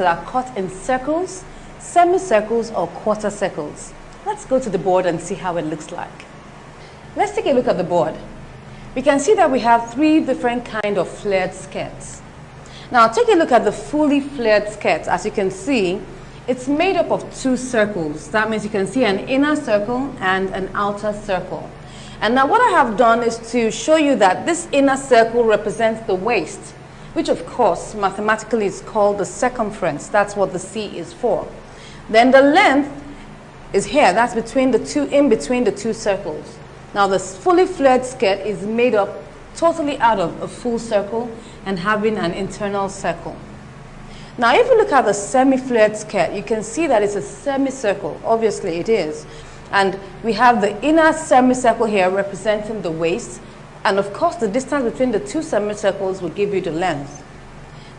are cut in circles, semicircles, or quarter circles. Let's go to the board and see how it looks like. Let's take a look at the board. We can see that we have three different kinds of flared skirts. Now take a look at the fully flared skirt. As you can see, it's made up of two circles. That means you can see an inner circle and an outer circle. And now what I have done is to show you that this inner circle represents the waist, which of course mathematically is called the circumference. That's what the C is for. Then the length is here. That's between the two, in between the two circles. Now the fully flared skirt is made up totally out of a full circle and having an internal circle. Now if you look at the semi-flared skirt, you can see that it's a semicircle. Obviously it is. And we have the inner semicircle here representing the waist. And of course the distance between the two semicircles will give you the length.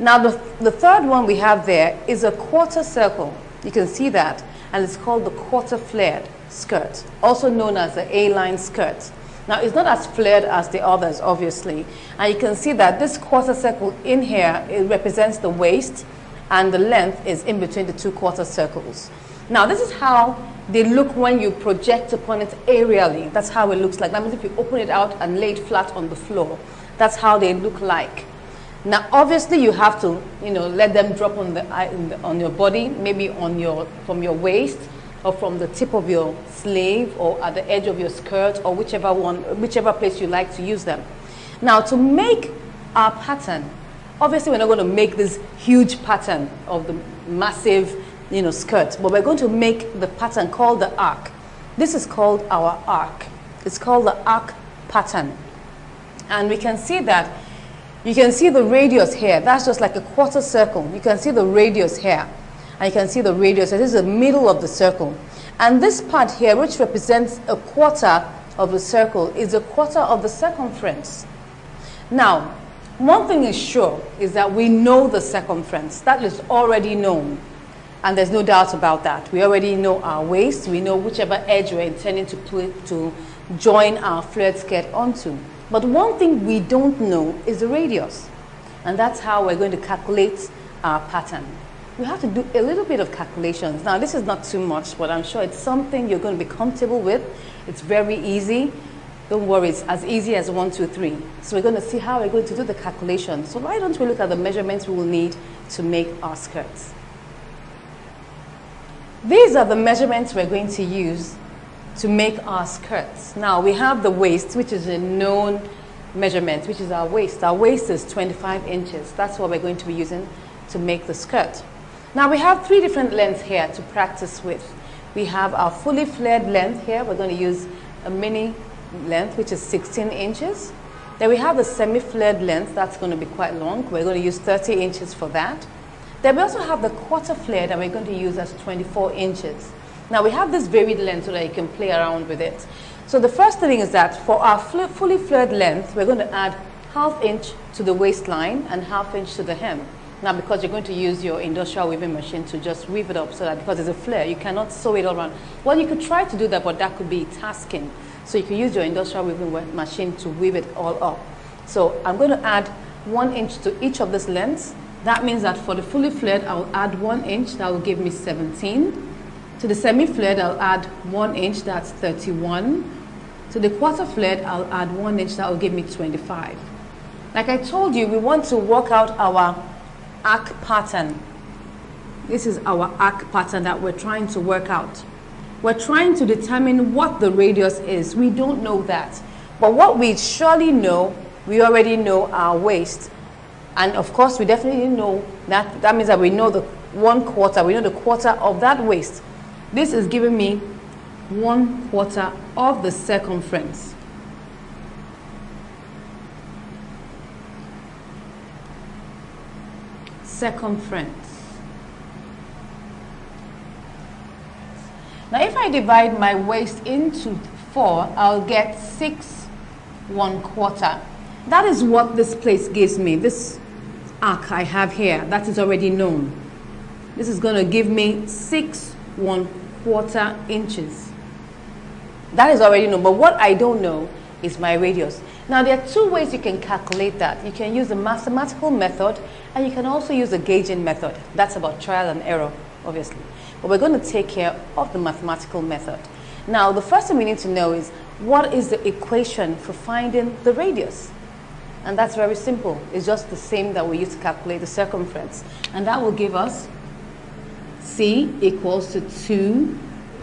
Now the third one we have there is a quarter circle. You can see that. And it's called the quarter flared skirt, also known as the A-line skirt. Now it's not as flared as the others, obviously. And you can see that this quarter circle in here, it represents the waist, and the length is in between the two quarter circles. Now this is how they look when you project upon it aerially. That's how it looks like. That means if you open it out and lay it flat on the floor, that's how they look like. Now obviously you have to, let them drop on your body, maybe from your waist, or from the tip of your sleeve, or at the edge of your skirt, or whichever place you like to use them. Now to make our pattern, obviously we're not going to make this huge pattern of the massive skirt, but we're going to make the pattern called the arc. This is called our arc. It's called the arc pattern. And we can see that, you can see the radius here. That's just like a quarter circle. You can see the radius here. And you can see the radius. This is the middle of the circle. And this part here, which represents a quarter of the circle, is a quarter of the circumference. Now, one thing is sure is that we know the circumference. That is already known. And there's no doubt about that. We already know our waist. We know whichever edge we're intending to join our flared skirt onto. But one thing we don't know is the radius. And that's how we're going to calculate our pattern. We have to do a little bit of calculations. Now this is not too much, but I'm sure it's something you're going to be comfortable with. It's very easy. Don't worry, it's as easy as 1, 2, 3. So we're going to see how we're going to do the calculations. So why don't we look at the measurements we will need to make our skirts. These are the measurements we're going to use to make our skirts. Now we have the waist, which is a known measurement, which is our waist. Our waist is 25 inches. That's what we're going to be using to make the skirt. Now we have three different lengths here to practice with. We have our fully flared length here. We're going to use a mini length, which is 16 inches. Then we have the semi-flared length. That's going to be quite long. We're going to use 30 inches for that. Then we also have the quarter flared that we're going to use as 24 inches. Now we have this varied length so that you can play around with it. So the first thing is that for our fully flared length, we're going to add ½ inch to the waistline and ½ inch to the hem. Now because you're going to use your industrial weaving machine to just weave it up, so that because it's a flare, you cannot sew it all around. Well, you could try to do that, but that could be tasking. So you can use your industrial weaving machine to weave it all up. So I'm going to add 1 inch to each of these lengths. That means that for the fully flared, I'll add 1 inch. That will give me 17. To the semi-flared, I'll add 1 inch. That's 31. To the quarter flared, I'll add 1 inch. That will give me 25. Like I told you, we want to work out our arc pattern. This is our arc pattern that we're trying to work out. We're trying to determine what the radius is. We don't know that. But what we surely know, we already know our waist. And of course, we definitely know that. That means that we know the 1/4. We know the quarter of that waist. This is giving me 1/4 of the circumference. Circumference. Now if I divide my waist into 4, I'll get 6 1/4. That is what this place gives me. This arc I have here, that is already known. This is going to give me 6 1/4 inches. That is already known, but what I don't know is my radius. Now there are two ways you can calculate that. You can use the mathematical method, And you can also use the gauging method. That's about trial and error, obviously. But we're going to take care of the mathematical method. Now, the first thing we need to know is, what is the equation for finding the radius? And that's very simple. It's just the same that we use to calculate the circumference. And that will give us C equals to 2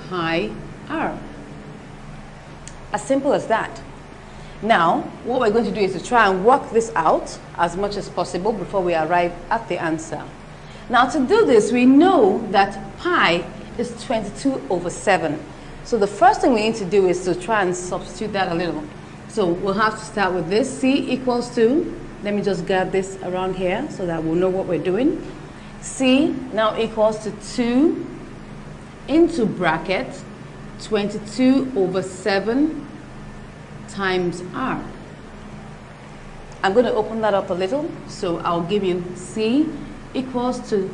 pi r. As simple as that. Now, what we're going to do is to try and work this out as much as possible before we arrive at the answer. Now, to do this, we know that pi is 22/7. So the first thing we need to do is to try and substitute that a little. So we'll have to start with this. C equals to, let me just get this around here so that we'll know what we're doing. C now equals to 2 into bracket 22/7 times r. I'm going to open that up a little. So I'll give you C equals to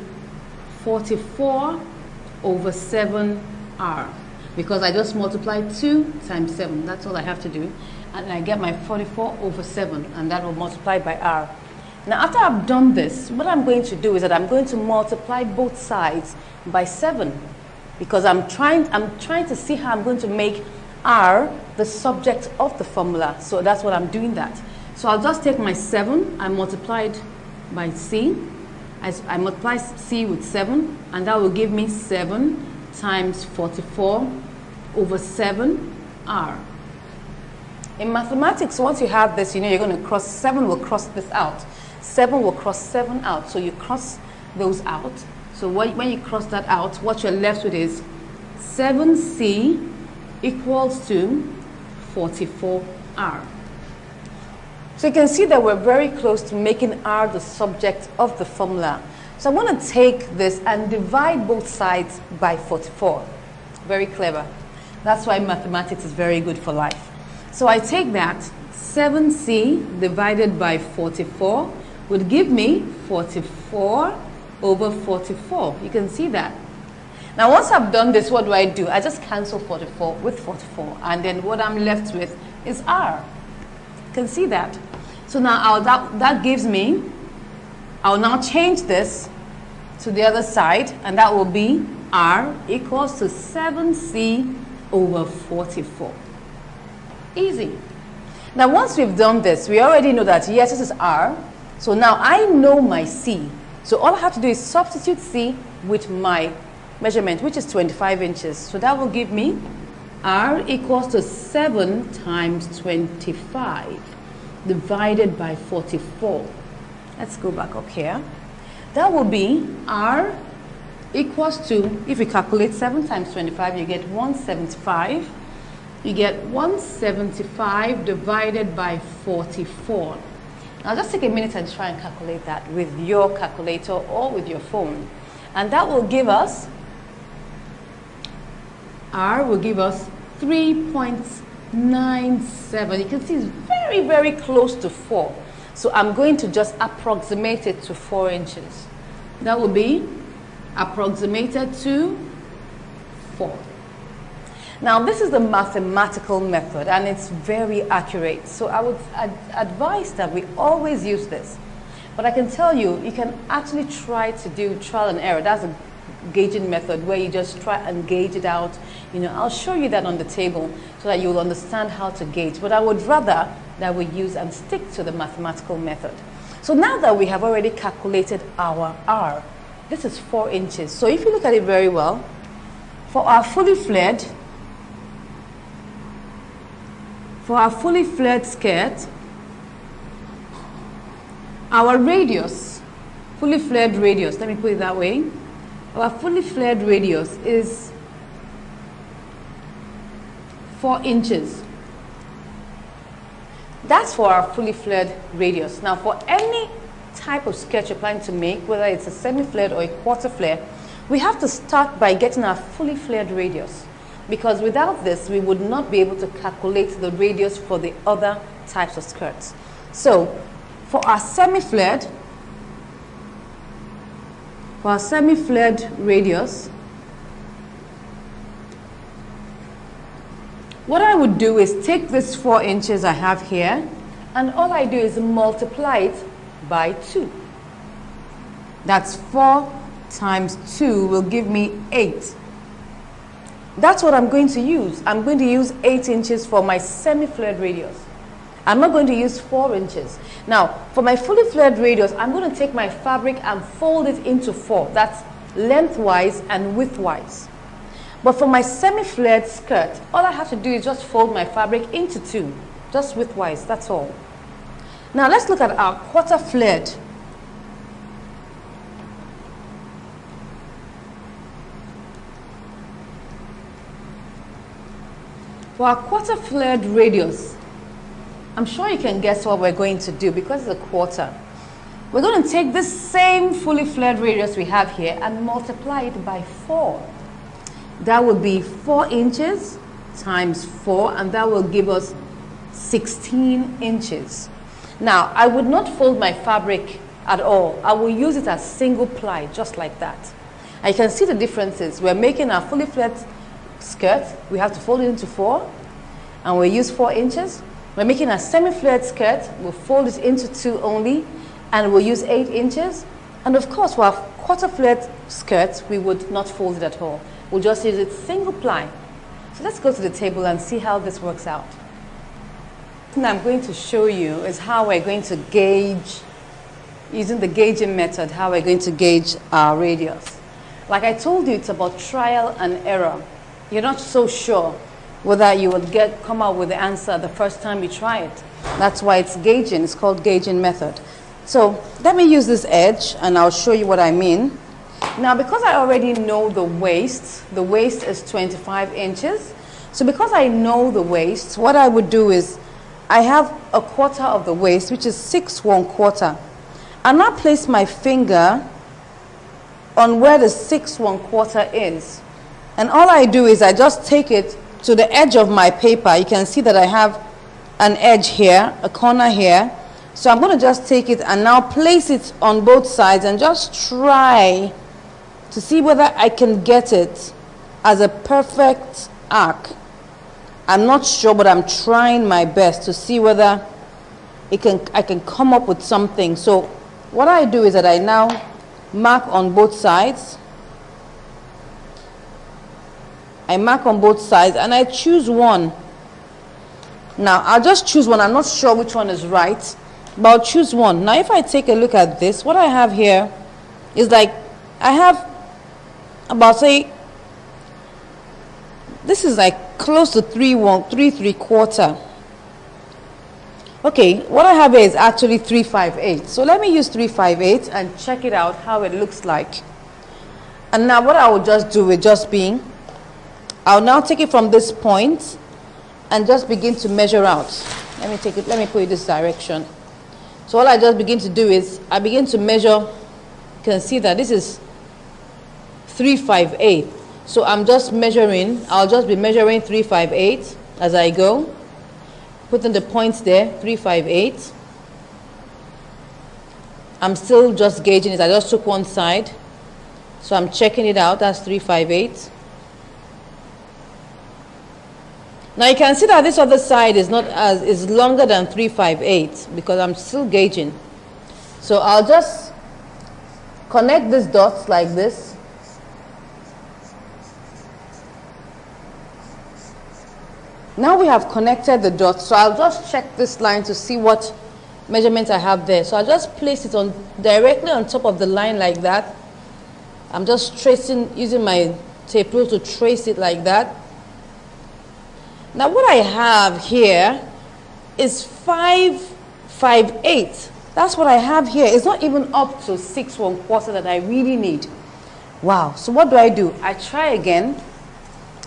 44/7r. Because I just multiplied 2 times 7. That's all I have to do. And I get my 44/7, and that will multiply by r. Now, after I've done this, what I'm going to do is that I'm going to multiply both sides by 7. Because I'm trying to see how I'm going to make r the subject of the formula. So that's what I'm doing that. So I'll just take my 7, I multiplied by c. I multiply c with 7, and that will give me 7 times 44/7r. In mathematics, once you have this, you know you're going to cross, 7 will cross this out. 7 will cross 7 out, so you cross those out. So when you cross that out, what you're left with is 7c equals to 44r. So you can see that we're very close to making r the subject of the formula. So I'm going to take this and divide both sides by 44. Very clever. That's why mathematics is very good for life. So I take that, 7c divided by 44 would give me 44/44. You can see that. Now once I've done this, what do? I just cancel 44 with 44, and then what I'm left with is r. You can see that. So now that gives me, I'll now change this to the other side, and that will be r equals to 7c/44. Easy. Now once we've done this, we already know that yes, this is r. So now I know my c. So all I have to do is substitute c with my measurement, which is 25 inches. So that will give me r equals to 7 times 25 divided by 44. Let's go back up here. That will be r equals to, if we calculate 7 times 25, you get 175. You get 175 divided by 44. Now just take a minute and try and calculate that with your calculator or with your phone. And that will give us, r will give us 3.97. You can see it's very, very close to 4. So I'm going to just approximate it to 4 inches. That will be approximated to 4. Now this is the mathematical method, and it's very accurate. So I would advise that we always use this. But I can tell you, you can actually try to do trial and error. That's a gauging method where you just try and gauge it out. You know, I'll show you that on the table so that you'll understand how to gauge. But I would rather that we use and stick to the mathematical method. So now that we have already calculated our r, this is 4 inches. So if you look at it very well, for our fully flared skirt, our radius, fully flared radius, let me put it that way, our fully flared radius is 4 inches. That's for our fully flared radius. Now for any type of skirt you're planning to make, whether it's a semi-flared or a quarter flare, we have to start by getting our fully flared radius. Because without this, we would not be able to calculate the radius for the other types of skirts. So for our semi-flared radius, what I would do is take this 4 inches I have here, and all I do is multiply it by 2. That's 4 times 2 will give me 8. That's what I'm going to use. I'm going to use 8 inches for my semi-flared radius. I'm not going to use 4 inches. Now, for my fully flared radius, I'm going to take my fabric and fold it into 4. That's lengthwise and widthwise. But for my semi-flared skirt, all I have to do is just fold my fabric into 2, just widthwise, that's all. Now let's look at our quarter flared. For our quarter flared radius, I'm sure you can guess what we're going to do because it's a quarter. We're going to take this same fully flared radius we have here and multiply it by 4. That would be 4 inches times 4, and that will give us 16 inches. Now, I would not fold my fabric at all. I will use it as single ply, just like that. And you can see the differences. We're making our fully flared skirt. We have to fold it into 4, and we'll use 4 inches. We're making a semi-flared skirt. We'll fold it into 2 only, and we'll use 8 inches. And of course, for our quarter flared skirt, we would not fold it at all. We'll just use it single ply. So let's go to the table and see how this works out. What I'm going to show you is how we're going to gauge, using the gauging method, how we're going to gauge our radius. Like I told you, it's about trial and error. You're not so sure whether you will come out with the answer the first time you try it. That's why it's gauging. It's called gauging method. So let me use this edge and I'll show you what I mean. Now, because I already know the waist is 25 inches. So because I know the waist, what I would do is I have a quarter of the waist, which is 6 1/4. And I place my finger on where the 6 1/4 is. And all I do is I just take it to the edge of my paper. You can see that I have an edge here, a corner here. So I'm going to just take it and now place it on both sides and just try to see whether I can get it as a perfect arc. I'm not sure, but I'm trying my best to see whether I can come up with something. So what I do is that I now mark on both sides. I mark on both sides and I choose one. Now I'll just choose one. I'm not sure which one is right, but I'll choose one. Now if I take a look at this, what I have here is like I have about, say, this is like close to 3 3/4. Okay, what I have here is actually 3/5/8. So let me use 3/5/8 and check it out how it looks like. And now what I will just do with just being, I'll now take it from this point and just begin to measure out. Let me put it this direction. So all I just begin to do is I begin to measure. You can see that this is 3/5/8. So I'm just measuring. I'll just be measuring 3/5/8 as I go. Putting the points there, 3/5/8. I'm still just gauging it. I just took one side. So I'm checking it out. That's 3/5/8. Now you can see that this other side is longer than 3/5/8 because I'm still gauging. So I'll just connect these dots like this. Now we have connected the dots, so I'll just check this line to see what measurement I have there. So I'll just place it directly on top of the line like that. I'm just tracing, using my tape rule to trace it like that. Now what I have here is 5/5/8. That's what I have here. It's not even up to 6 1/4 that I really need. Wow. So what do? I try again.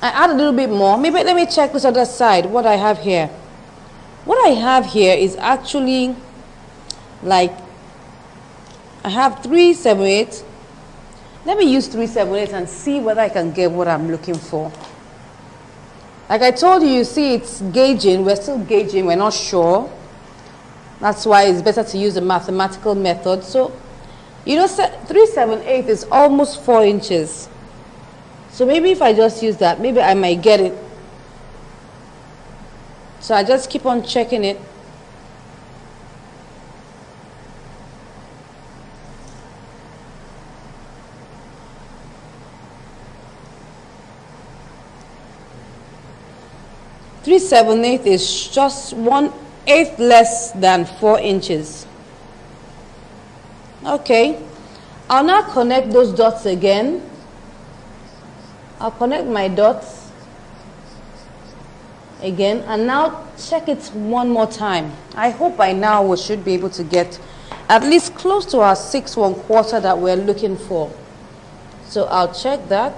I add a little bit more. Maybe let me check this other side, what I have here. What I have here is actually like, I have 3/7/8. Let me use 3/7/8 and see whether I can get what I'm looking for. Like I told you, you see it's gauging. We're still gauging. We're not sure. That's why it's better to use a mathematical method. So, 3/7/8 is almost 4 inches. So maybe if I just use that, maybe I might get it. So I just keep on checking it. 3/7 is just 1/8 less than 4 inches. Okay, I'll now connect those dots again. I'll connect my dots again and now check it one more time. I hope by now we should be able to get at least close to our 6 1/4 that we're looking for. So I'll check that.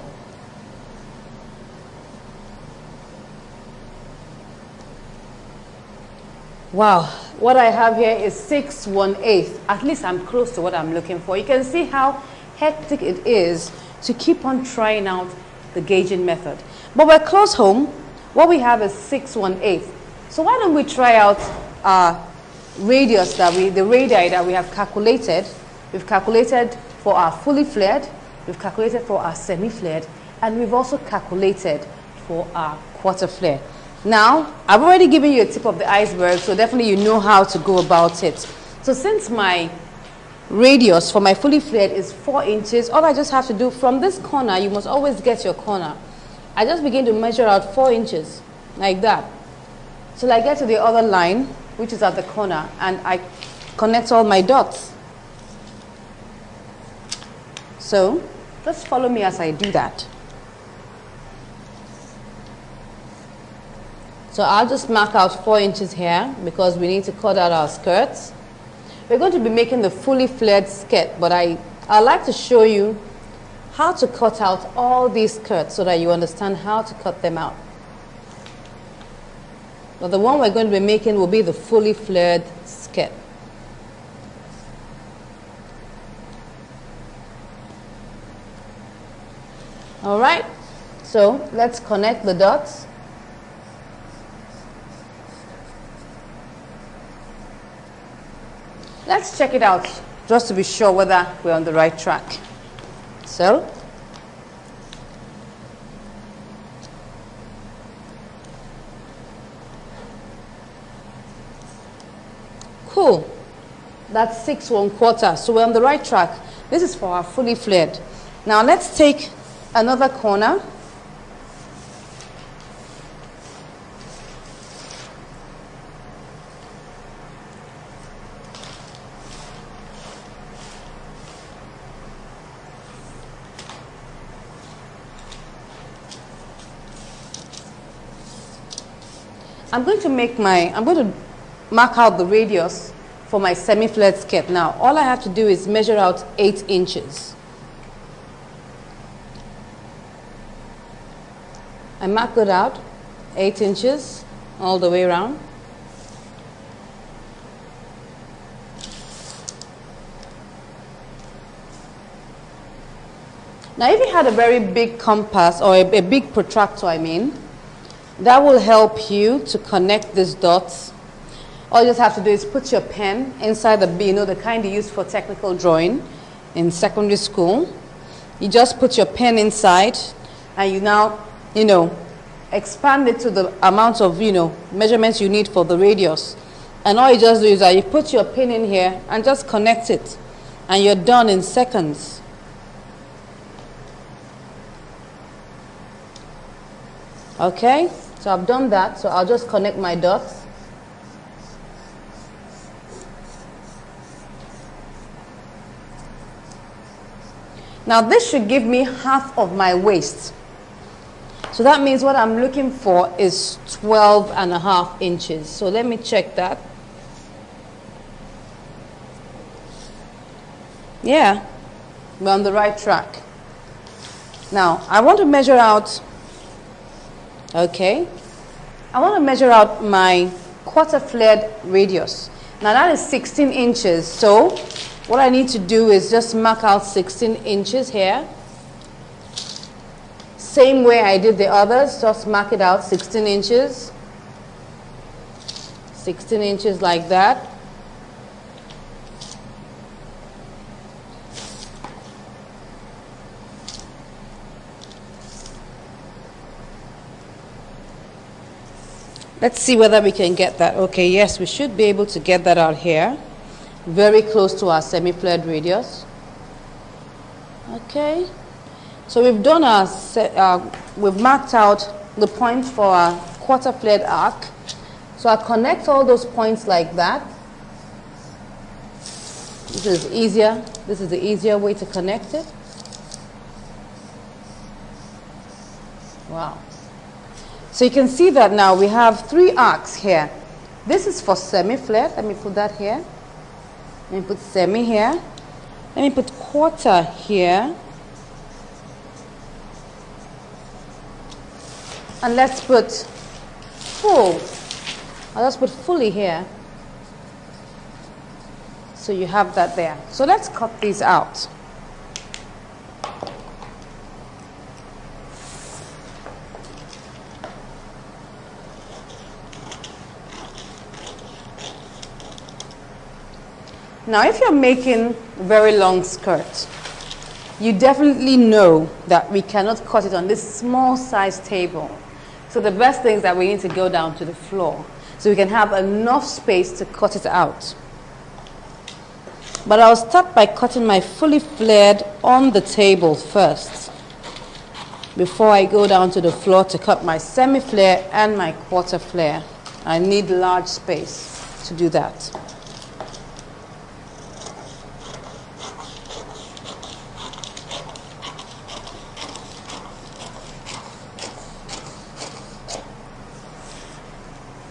Wow, what I have here is 6 1/8. At least I'm close to what I'm looking for. You can see how hectic it is to keep on trying out the gauging method. But we're close home. What we have is 6 1/8. So why don't we try out our radius the radii that we have calculated. We've calculated for our fully flared, we've calculated for our semi-flared, and we've also calculated for our quarter flare. Now, I've already given you a tip of the iceberg, so definitely you know how to go about it. So since my radius for my fully flared is 4 inches, all I just have to do from this corner, you must always get your corner. I just begin to measure out 4 inches, like that. Till I get to the other line, which is at the corner, and I connect all my dots. So, just follow me as I do that. So I'll just mark out 4 inches here because we need to cut out our skirts. We're going to be making the fully flared skirt, but I'd like to show you how to cut out all these skirts so that you understand how to cut them out. But the one we're going to be making will be the fully flared skirt. All right, so let's connect the dots. Let's check it out just to be sure whether we're on the right track. So, cool. That's 6 1/4. So we're on the right track. This is for our fully flared. Now let's take another corner. I'm going to mark out the radius for my semi-flared skirt. Now, all I have to do is measure out 8 inches. I mark it out, 8 inches all the way around. Now, if you had a very big compass or a big protractor, that will help you to connect these dots. All you just have to do is put your pen inside the kind you use for technical drawing in secondary school. You just put your pen inside and you now, expand it to the amount of, measurements you need for the radius. And all you just do is that you put your pin in here and just connect it. And you're done in seconds. Okay, so I've done that, so I'll just connect my dots. Now this should give me half of my waist. So that means what I'm looking for is 12.5 inches. So let me check that. Yeah, we're on the right track. Now I want to measure out. Okay, I want to measure out my quarter flared radius. Now that is 16 inches. So what I need to do is just mark out 16 inches here. Same way I did the others, just mark it out 16 inches. 16 inches like that. Let's see whether we can get that. Okay, yes, we should be able to get that out here. Very close to our semi-flared radius. Okay, so we've done we've marked out the point for our quarter flared arc. So I connect all those points like that. This is easier. This is the easier way to connect it. Wow. So you can see that now we have 3 arcs here. This is for semi-flared. Let me put that here. Let me put semi here. Let me put quarter here. And let's put full. I'll just put fully here. So you have that there. So let's cut these out. Now, if you're making a very long skirt, you definitely know that we cannot cut it on this small size table. So the best thing is that we need to go down to the floor so we can have enough space to cut it out. But I'll start by cutting my fully flared on the table first before I go down to the floor to cut my semi-flare and my quarter flare. I need large space to do that.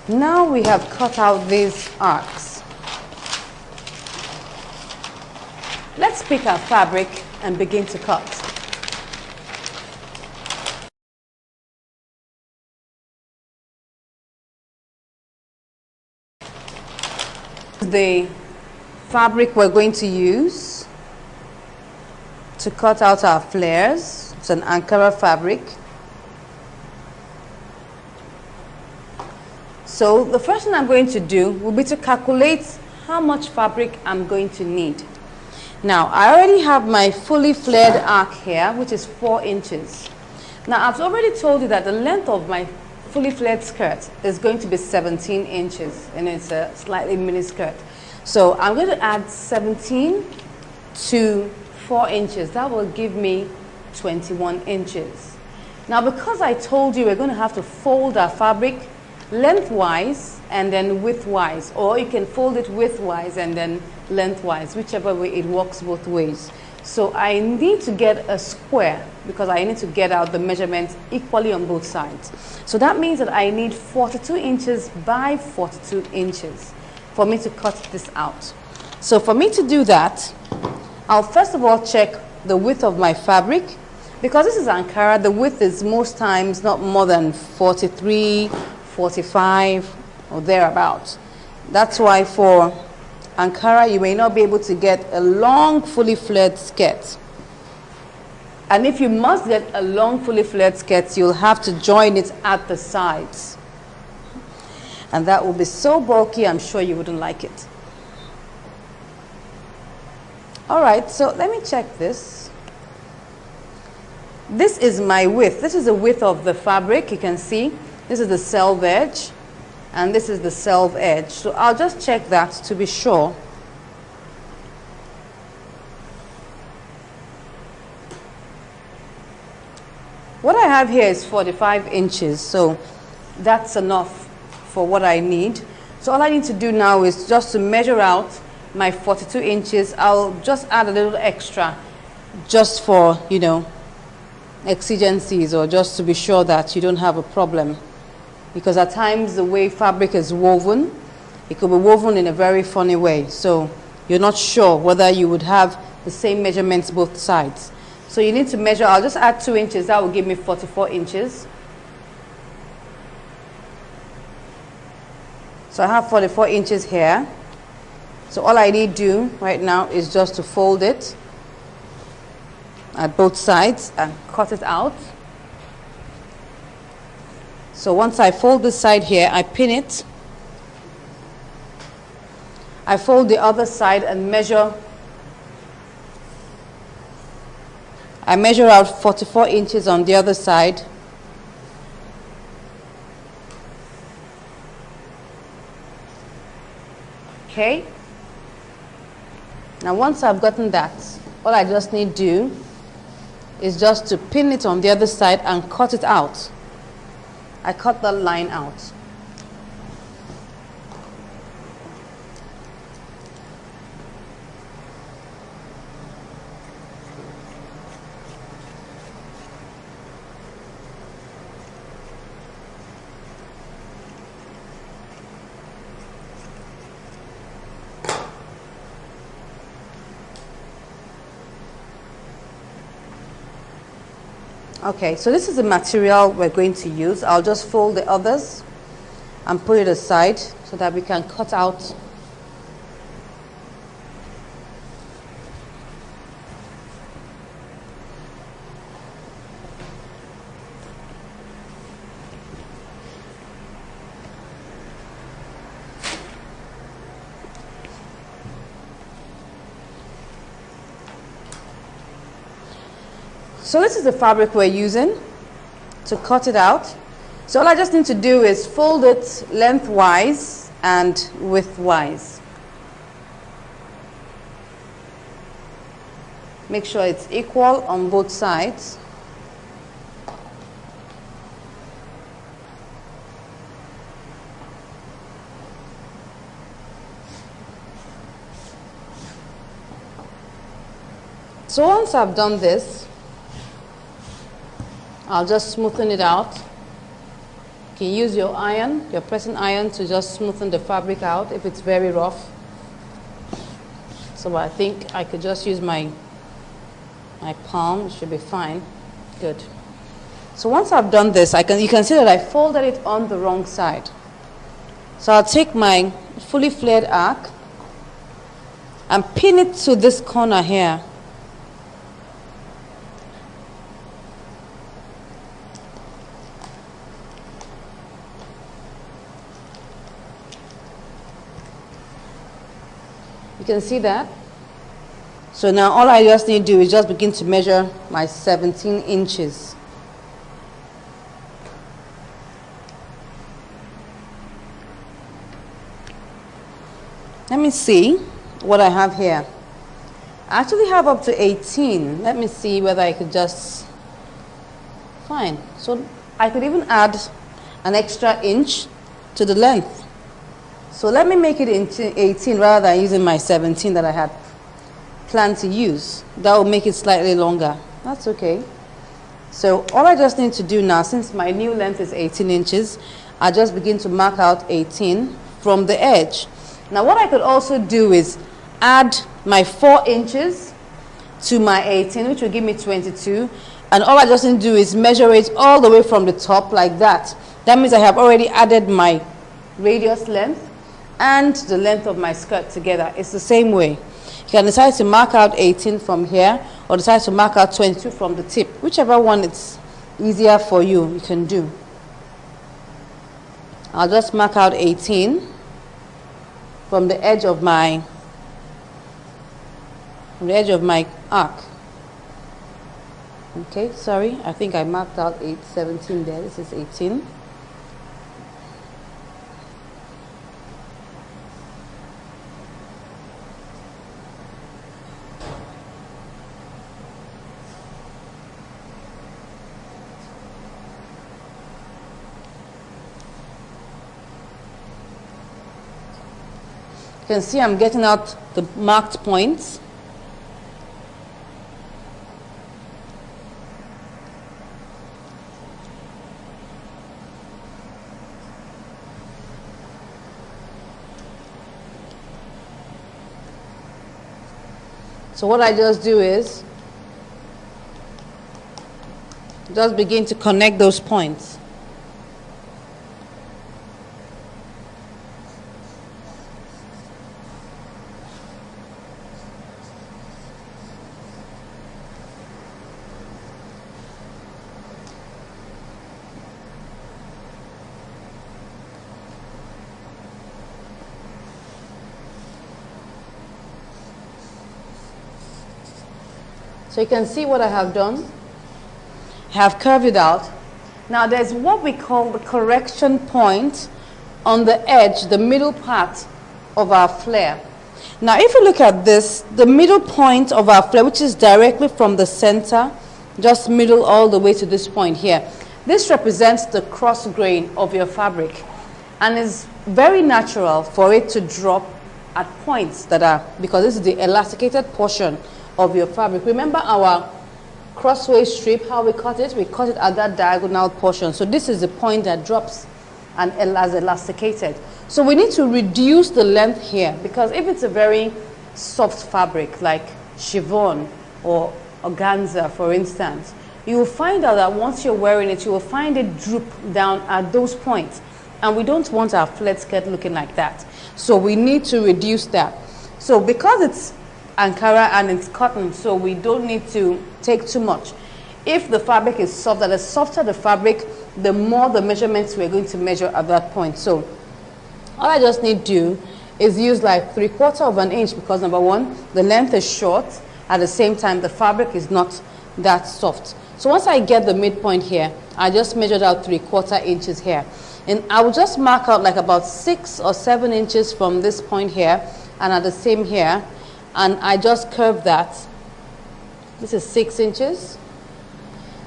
Now we have cut out these arcs. Let's pick our fabric and begin to cut. The fabric we're going to use to cut out our flares. It's an Ankara fabric. So the first thing I'm going to do will be to calculate how much fabric I'm going to need. Now, I already have my fully flared arc here, which is 4 inches. Now, I've already told you that the length of my fully flared skirt is going to be 17 inches, and it's a slightly mini skirt. So I'm going to add 17 to 4 inches. That will give me 21 inches. Now, because I told you we're going to have to fold our fabric lengthwise and then widthwise, or you can fold it widthwise and then lengthwise, whichever way it works both ways. So I need to get a square because I need to get out the measurements equally on both sides. So that means that I need 42 inches by 42 inches for me to cut this out. So for me to do that, I'll first of all check the width of my fabric. Because this is Ankara, the width is most times not more than 43, 45 or thereabouts. That's why for Ankara you may not be able to get a long fully flared skirt. And if you must get a long fully flared skirt, you'll have to join it at the sides. And that will be so bulky, I'm sure you wouldn't like it. Alright, so let me check this. This is my width. This is the width of the fabric, you can see. This is the selve edge, and this is the selve edge. So I'll just check that to be sure. What I have here is 45 inches, so that's enough for what I need. So all I need to do now is just to measure out my 42 inches. I'll just add a little extra just for, you know, exigencies, or just to be sure that you don't have a problem. Because at times the way fabric is woven, it could be woven in a very funny way. So you're not sure whether you would have the same measurements both sides. So you need to measure. I'll just add 2 inches. That will give me 44 inches. So I have 44 inches here. So all I need to do right now is just to fold it at both sides and cut it out. So once I fold this side here, I pin it. I fold the other side and measure. I measure out 44 inches on the other side. Okay. Now once I've gotten that, all I just need to do is just to pin it on the other side and cut it out. I cut that line out. Okay, so this is the material we're going to use. I'll just fold the others and put it aside so that we can cut out . So this is the fabric we're using to cut it out. So all I just need to do is fold it lengthwise and widthwise. Make sure it's equal on both sides. So once I've done this, I'll just smoothen it out. You can use your iron, your pressing iron, to just smoothen the fabric out if it's very rough. So I think I could just use my palm. It should be fine. Good. So once I've done this, you can see that I folded it on the wrong side. So I'll take my fully flared arc and pin it to this corner here. You can see that. So now all I just need to do is just begin to measure my 17 inches. Let me see what I have here. I actually have up to 18. Let me see whether I could just... Fine. So I could even add an extra inch to the length. So let me make it into 18 rather than using my 17 that I had planned to use. That will make it slightly longer. That's okay. So all I just need to do now, since my new length is 18 inches, I just begin to mark out 18 from the edge. Now what I could also do is add my 4 inches to my 18, which will give me 22. And all I just need to do is measure it all the way from the top like that. That means I have already added my radius length and the length of my skirt together. It's the same way. You can decide to mark out 18 from here or decide to mark out 22 from the tip. Whichever one it's easier for you, you can do. I'll just mark out 18 from the edge of my arc. Okay, sorry, I think I marked out 17 there. This is 18. You can see I'm getting out the marked points. So what I just do is just begin to connect those points. So you can see what I have done. I have curved it out. Now there's what we call the correction point on the edge, the middle part of our flare. Now if you look at this, the middle point of our flare, which is directly from the center, just middle all the way to this point here, This represents the cross grain of your fabric, and it's very natural for it to drop at points that are, because this is the elasticated portion of your fabric. Remember our crossways strip, how we cut it? We cut it at that diagonal portion. So this is the point that drops and has elasticated. So we need to reduce the length here, because if it's a very soft fabric like chiffon or organza, for instance, you will find out that once you're wearing it, you will find it droop down at those points. And we don't want our flared skirt looking like that. So we need to reduce that. So because it's Ankara and it's cotton, so we don't need to take too much. If the fabric is soft, the softer the fabric, the more the measurements we're going to measure at that point. So all I just need to do is use like 3/4 of an inch, because number one, the length is short. At the same time, the fabric is not that soft. So once I get the midpoint here, I just measured out 3/4 inches here. And I will just mark out like about 6 or 7 inches from this point here, and at the same here, and I just curve that. This is 6 inches.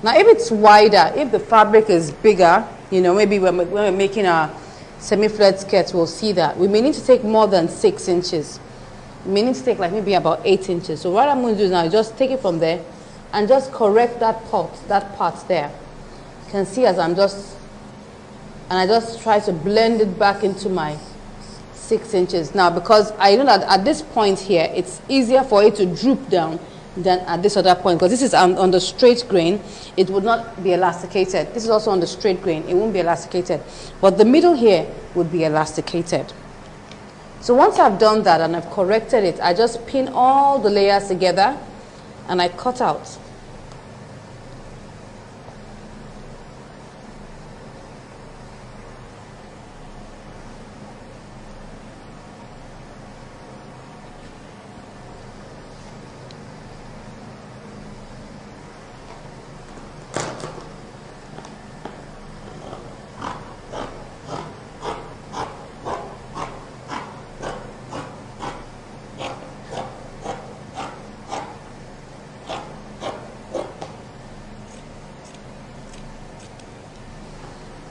Now if it's wider, if the fabric is bigger, you know, maybe when we're making our semi-flared skirts, we'll see that. We may need to take more than 6 inches. We may need to take like maybe about 8 inches. So what I'm going to do now is just take it from there and just correct that part there. You can see as I'm just, and I just try to blend it back into my 6 inches. Now, because I know that at this point here, it's easier for it to droop down than at this other point, because this is on the straight grain, it would not be elasticated. This is also on the straight grain, it won't be elasticated. But the middle here would be elasticated. So once I've done that and I've corrected it, I just pin all the layers together and I cut out.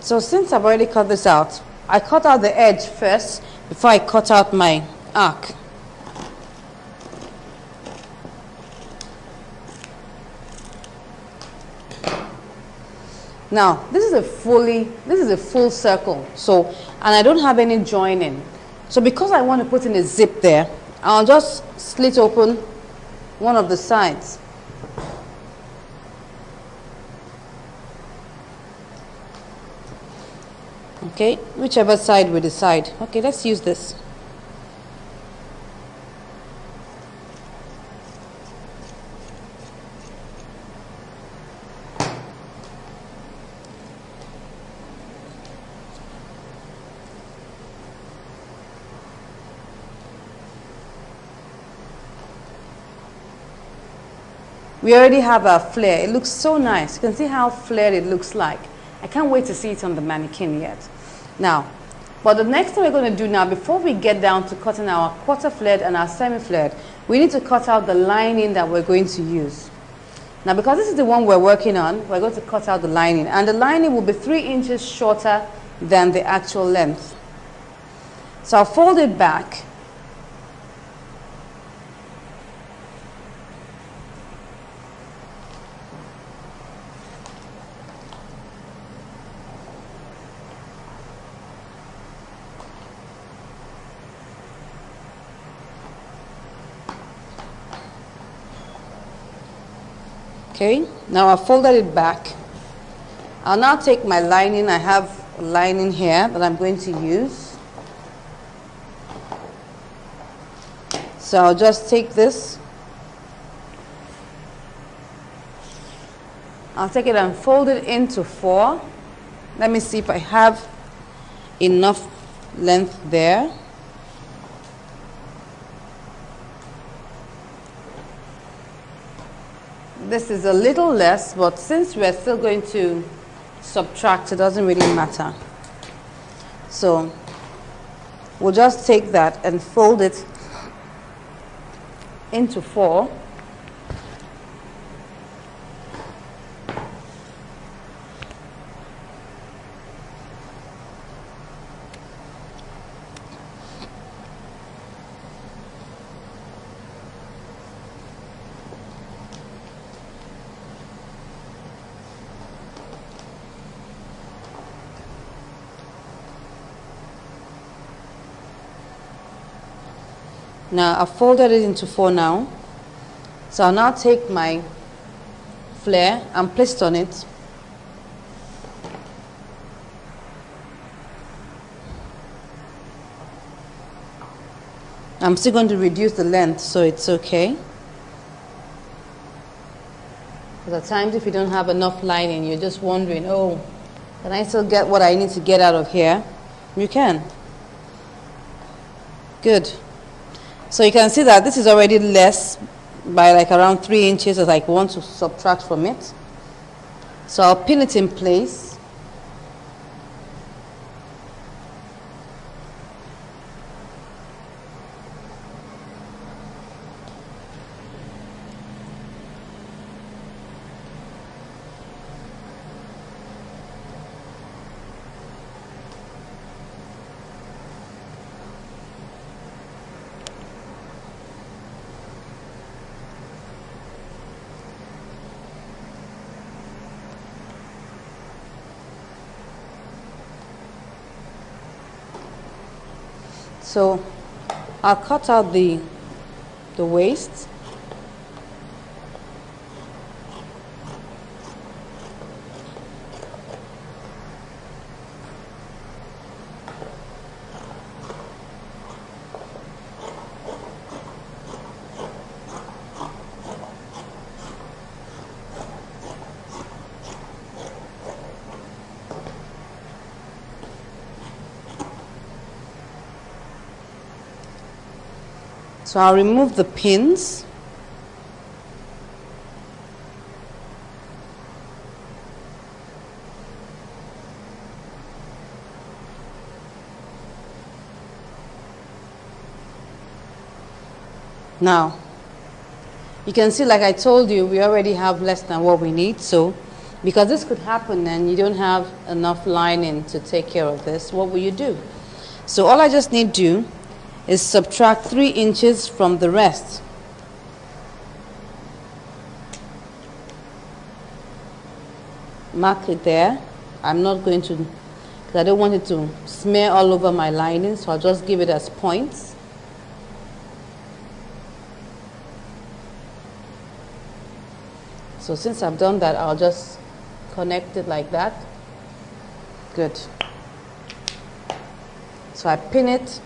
So since I've already cut this out, I cut out the edge first before I cut out my arc. Now, this is a full circle. So, and I don't have any joining. So because I want to put in a zip there, I'll just slit open one of the sides. Okay, whichever side we decide. Okay, let's use this. We already have our flare. It looks so nice. You can see how flared it looks like. I can't wait to see it on the mannequin yet. Now, but the next thing we're going to do now, before we get down to cutting our quarter flared and our semi-flared, we need to cut out the lining that we're going to use. Now, because this is the one we're working on, we're going to cut out the lining. And the lining will be 3 inches shorter than the actual length. So I'll fold it back. Okay, now I've folded it back. I'll now take my lining. I have a lining here that I'm going to use. So I'll just take this. I'll take it and fold it into 4. Let me see if I have enough length there. This is a little less, but since we're still going to subtract, it doesn't really matter. So we'll just take that and fold it into 4. Now I've folded it into 4 now. So I'll now take my flare and place it on it. I'm still going to reduce the length so it's okay. Because at times if you don't have enough lining, you're just wondering, oh, can I still get what I need to get out of here? You can. Good. So you can see that this is already less by like around 3 inches as I want to subtract from it. So I'll pin it in place. So I'll cut out the waist. So I'll remove the pins. Now, you can see, like I told you, we already have less than what we need. So, because this could happen and you don't have enough lining to take care of this, what will you do? So all I just need to do is subtract 3 inches from the rest. Mark it there. I'm not going to, because I don't want it to smear all over my lining, so I'll just give it as points. So since I've done that, I'll just connect it like that. Good. So I pin it.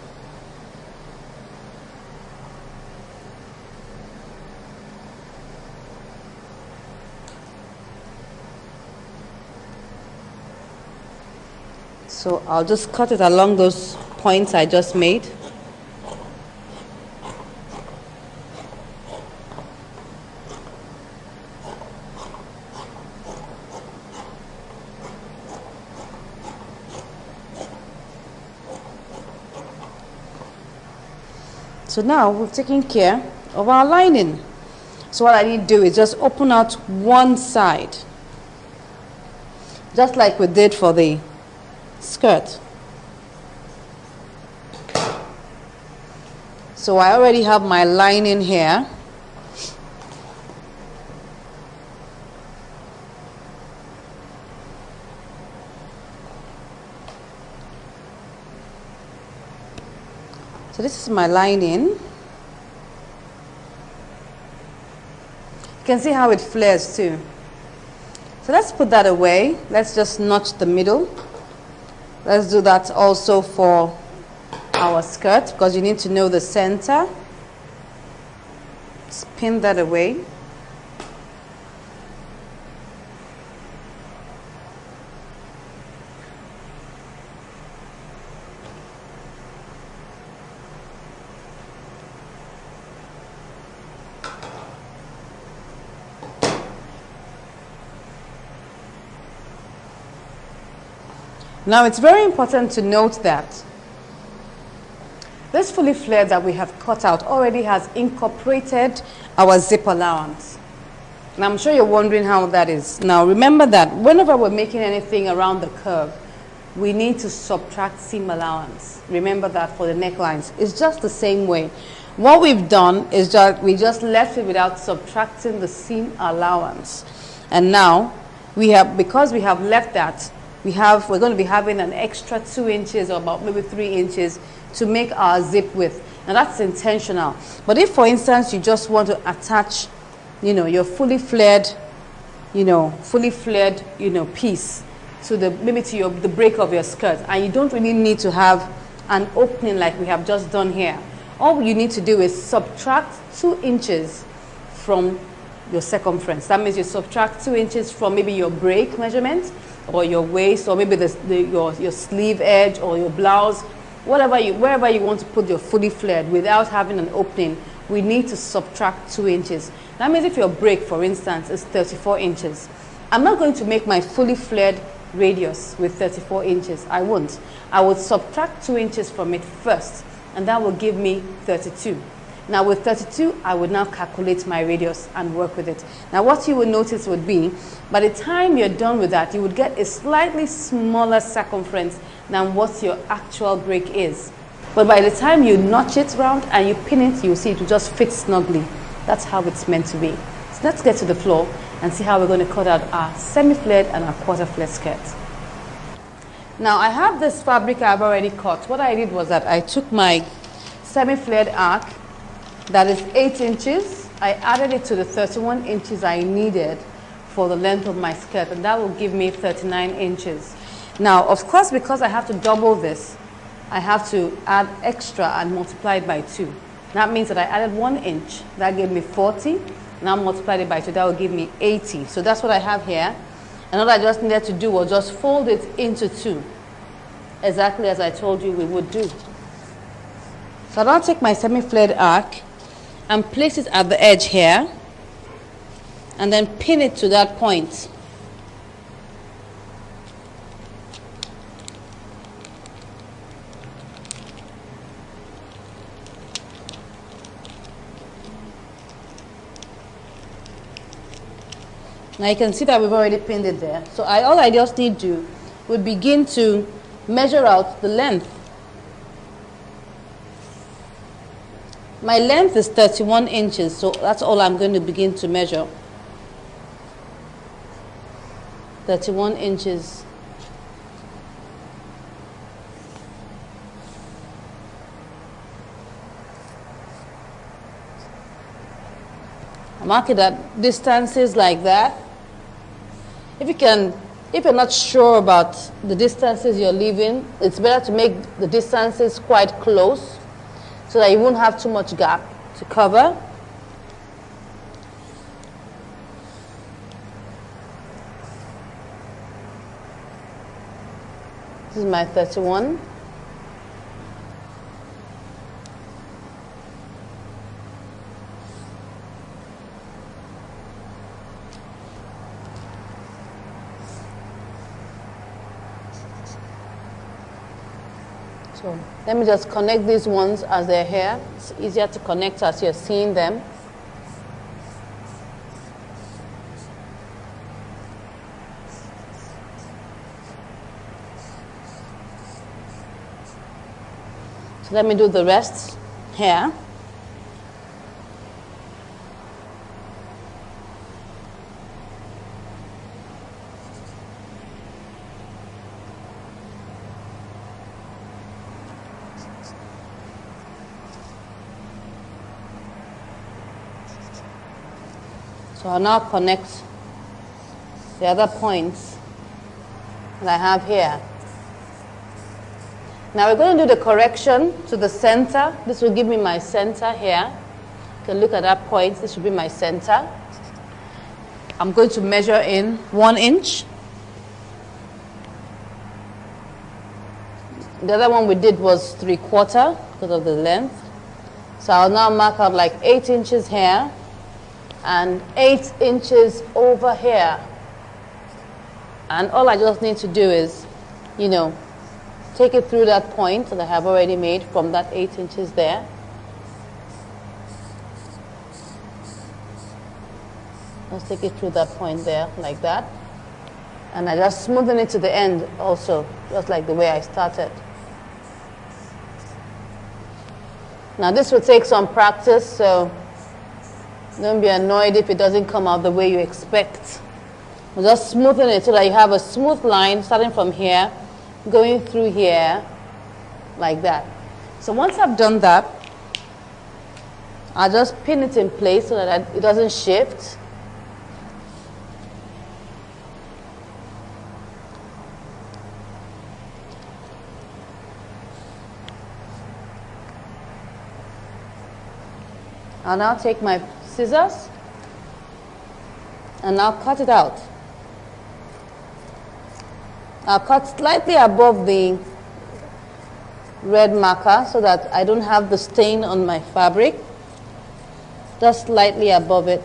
So I'll just cut it along those points I just made. So now we've taken care of our lining. So what I need to do is just open out one side, just like we did for the skirt. So I already have my lining here. So this is my lining. You can see how it flares too. So let's put that away. Let's just notch the middle. Let's do that also for our skirt, because you need to know the center. Just pin that away. Now it's very important to note that this fully flared that we have cut out already has incorporated our zip allowance. And I'm sure you're wondering how that is. Now remember that whenever we're making anything around the curve, we need to subtract seam allowance. Remember that for the necklines. It's just the same way. What we've done is that we just left it without subtracting the seam allowance. And now we have, because we have left that, we're going to be having an extra 2 inches or about maybe 3 inches to make our zip width. Now that's intentional. But if, for instance, you just want to attach, your fully flared, piece to the break of your skirt, and you don't really need to have an opening like we have just done here. All you need to do is subtract 2 inches from your circumference. That means you subtract 2 inches from maybe your break measurement, or your waist, or maybe your sleeve edge, or your blouse, wherever you want to put your fully flared without having an opening. We need to subtract 2 inches. That means if your break, for instance, is 34 inches, I'm not going to make my fully flared radius with 34 inches. I won't. I would subtract 2 inches from it first, and that will give me 32. Now with 32, I would now calculate my radius and work with it. Now what you will notice would be, by the time you're done with that, you would get a slightly smaller circumference than what your actual break is. But by the time you notch it round and you pin it, you'll see it will just fit snugly. That's how it's meant to be. So let's get to the floor and see how we're going to cut out our semi-flared and our quarter-flared skirt. Now I have this fabric I've already cut. What I did was that I took my semi-flared arc, that is 8 inches. I added it to the 31 inches I needed for the length of my skirt, and that will give me 39 inches. Now, of course, because I have to double this, I have to add extra and multiply it by 2. That means that I added 1 inch. That gave me 40. Now multiplied it by 2. That will give me 80. So that's what I have here. And all I just needed to do was just fold it into 2, exactly as I told you we would do. So I'll now take my semi-flared arc and place it at the edge here, and then pin it to that point. Now you can see that we've already pinned it there. So all I just need to do would begin to measure out the length. My length is 31 inches, so that's all I'm going to begin to measure. 31 inches. I mark it at distances like that. If you're not sure about the distances you're leaving, it's better to make the distances quite close so that you won't have too much gap to cover. This is my 31. So let me just connect these ones as they're here. It's easier to connect as you're seeing them. So let me do the rest here. So I'll now connect the other points that I have here. Now we're going to do the correction to the center. This will give me my center here. You can look at that point. This should be my center. I'm going to measure in 1 inch. The other one we did was 3/4 because of the length. So I'll now mark out like 8 inches here and 8 inches over here. And all I just need to do is, take it through that point that I have already made from that 8 inches there. Let's take it through that point there, like that. And I just smoothen it to the end also, just like the way I started. Now this will take some practice, so don't be annoyed if it doesn't come out the way you expect. We'll just smoothen it so that you have a smooth line starting from here, going through here, like that. So once I've done that, I'll just pin it in place so that it doesn't shift. I'll now take my scissors and I'll cut it out. I'll cut slightly above the red marker so that I don't have the stain on my fabric. Just slightly above it.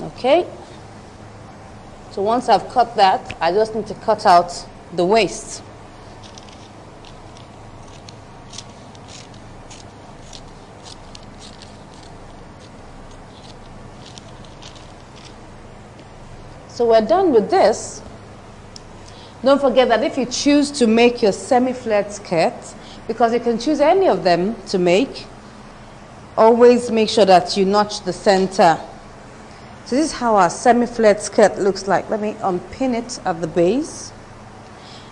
Okay, so once I've cut that, I just need to cut out the waist. So we're done with this. Don't forget that if you choose to make your semi-flared skirt, because you can choose any of them to make, always make sure that you notch the center. So this is how our semi-flared skirt looks like. Let me unpin it at the base.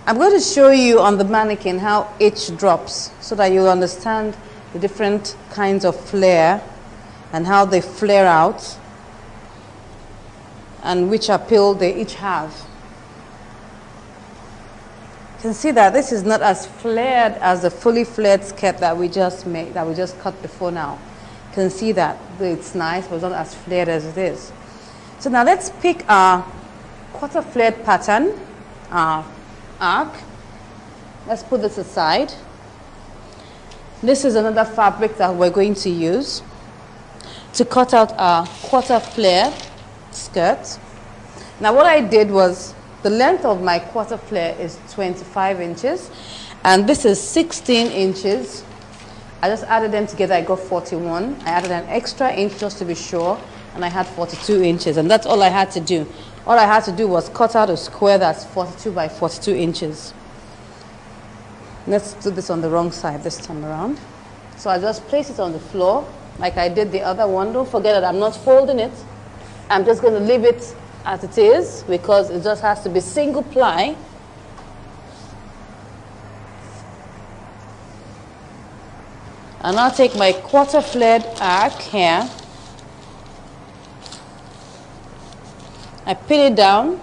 I'm going to show you on the mannequin how each drops so that you'll understand the different kinds of flare and how they flare out and which appeal they each have. You can see that this is not as flared as the fully flared skirt that we just made, that we just cut before now. You can see that it's nice, but it's not as flared as it is. So now let's pick our quarter flared pattern, our arc. Let's put this aside. This is another fabric that we're going to use to cut out our quarter flare skirt. Now what I did was, the length of my quarter flare is 25 inches and this is 16 inches. I just added them together, I got 41. I added an extra inch just to be sure, and I had 42 inches, and that's all I had to do. All I had to do was cut out a square that's 42 by 42 inches. Let's do this on the wrong side this time around. So I just place it on the floor like I did the other one. Don't forget that I'm not folding it. I'm just going to leave it as it is because it just has to be single ply. And I'll take my quarter flared arc here. I pin it down.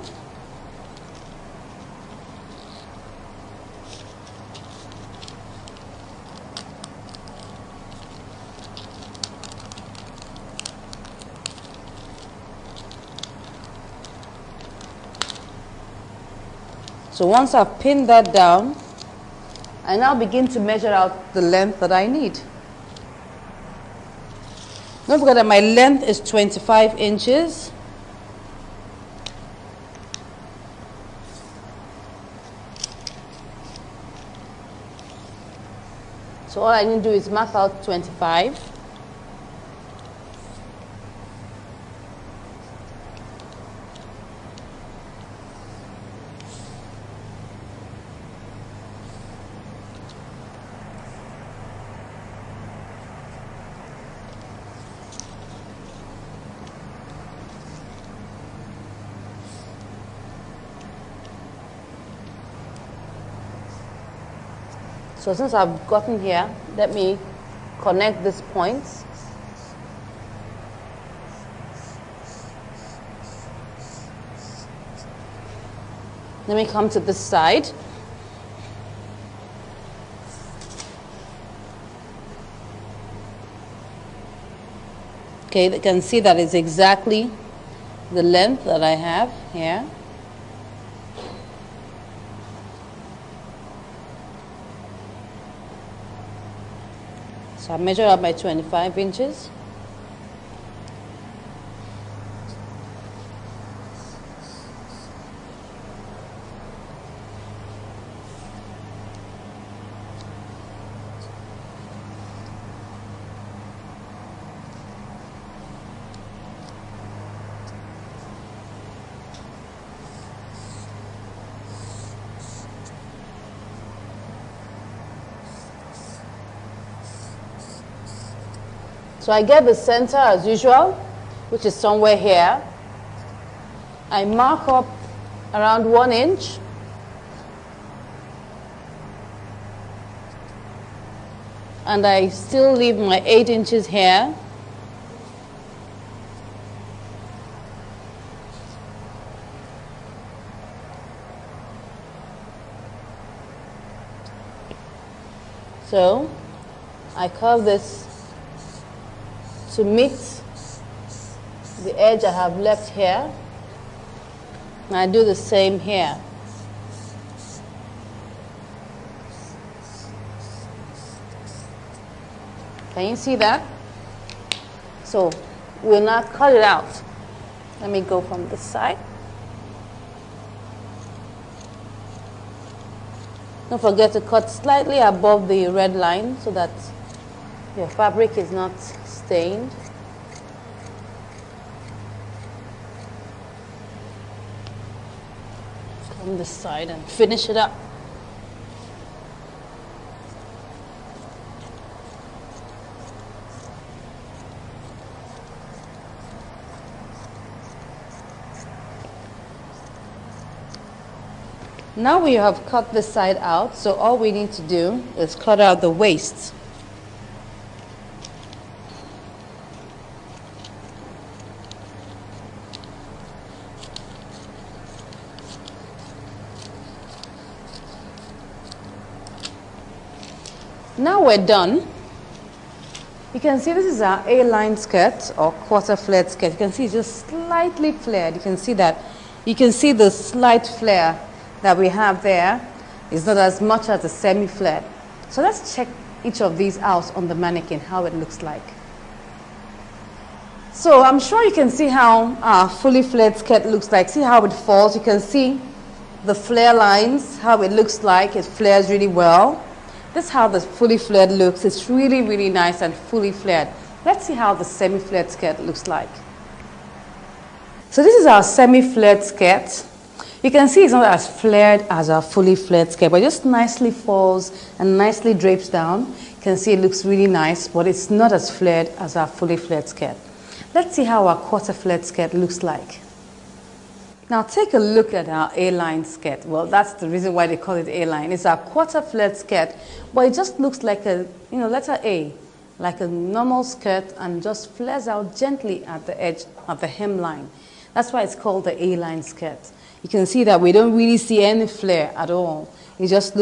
So once I've pinned that down, I now begin to measure out the length that I need. Don't forget that my length is 25 inches. So all I need to do is mark out 25. So since I've gotten here, let me connect these points. Let me come to this side. Okay, you can see that it's exactly the length that I have here. So I measure up my 25 inches. So I get the center as usual, which is somewhere here. I mark up around 1 inch. And I still leave my 8 inches here. So I curve this to meet the edge I have left here. And I do the same here. Can you see that? So we'll now cut it out. Let me go from this side. Don't forget to cut slightly above the red line so that your fabric is not stained. From this side and finish it up. Now we have cut this side out, so all we need to do is cut out the waist. Now we're done. You can see this is our A-line skirt or quarter flared skirt. You can see it's just slightly flared. You can see that. You can see the slight flare that we have there is not as much as the semi-flared. So let's check each of these out on the mannequin, how it looks like. So I'm sure you can see how our fully flared skirt looks like. See how it falls. You can see the flare lines, how it looks like. It flares really well. This is how the fully flared looks. It's really, really nice and fully flared. Let's see how the semi-flared skirt looks like. So this is our semi-flared skirt. You can see it's not as flared as our fully flared skirt, but it just nicely falls and nicely drapes down. You can see it looks really nice, but it's not as flared as our fully flared skirt. Let's see how our quarter flared skirt looks like. Now take a look at our A-line skirt. Well, that's the reason why they call it A-line. It's our quarter flared skirt, but it just looks like a, letter A, like a normal skirt, and just flares out gently at the edge of the hemline. That's why it's called the A-line skirt. You can see that we don't really see any flare at all. It just looks